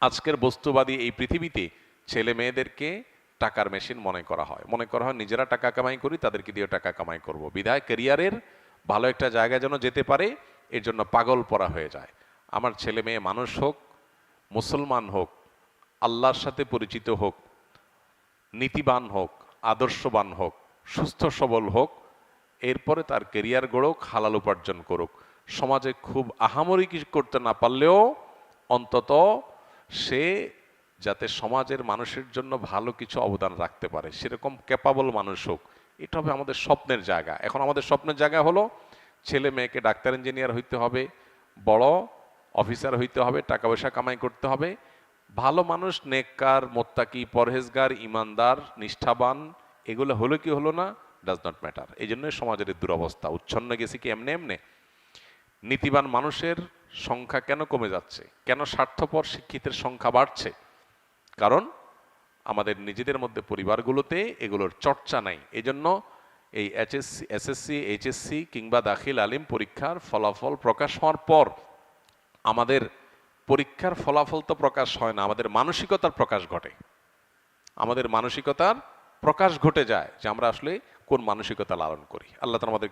আজকের বস্তুবাদী এই পৃথিবীতে ছেলে মেয়েদেরকে টাকার মেশিন মনে করা হয়, নিজেরা টাকা কামাই করি, তাদেরকে দিয়ে টাকা কামাই করব, বিধায় ক্যারিয়ারের ভালো একটা জায়গায় যেন যেতে পারে এর জন্য পাগল পরা হয়ে যায়। আমার ছেলে মেয়ে মানুষ হোক, মুসলমান হোক, আল্লাহর সাথে পরিচিত হোক, নীতিবান হোক, আদর্শবান হোক, সুস্থ সবল হোক, এরপরে তার ক্যারিয়ার গড়ুক, হালাল উপার্জন করুক। সমাজে খুব আহামরি কিছু করতে না পারলেও অন্তত সে যাতে সমাজের মানুষের জন্য ভালো কিছু অবদান রাখতে পারে সেরকম ক্যাপাবল মানুষ হোক, এটা হবে আমাদের স্বপ্নের জায়গা। এখন আমাদের স্বপ্নের জায়গা হলো ছেলে মেয়েকে ডাক্তার ইঞ্জিনিয়ার হইতে হবে, বড় অফিসার হইতে হবে, টাকা পয়সা কামাই করতে হবে, ভালো মানুষ, নেককার, মোত্তাকি, পরহেজগার, ইমানদার, নিষ্ঠাবান, এগুলো হলো কি হলো না ডাজ নট ম্যাটার। এই জন্যই সমাজের দুরবস্থা। উচ্ছন্ন গেছে কি এমনি এমনি। নীতিবান মানুষের সংখ্যা কেন কমে যাচ্ছে, কেন স্বার্থপর শিক্ষিতের সংখ্যা বাড়ছে? কারণ আমাদের নিজেদের মধ্যে পরিবারগুলোতে এগুলোর চর্চা নাই। এই জন্য এই এসএসসি, এইচএসসি কিংবা দাখিল আলিম পরীক্ষার ফলাফল প্রকাশ হওয়ার পর আমাদের পরীক্ষার ফলাফল তো প্রকাশ হয় না, আমাদের মানসিকতার প্রকাশ ঘটে। আমাদের মানসিকতার প্রকাশ ঘটে যায় যে আমরা আসলে কোন মানসিকতা লালন করি। আল্লাহ তাআলা আমাদের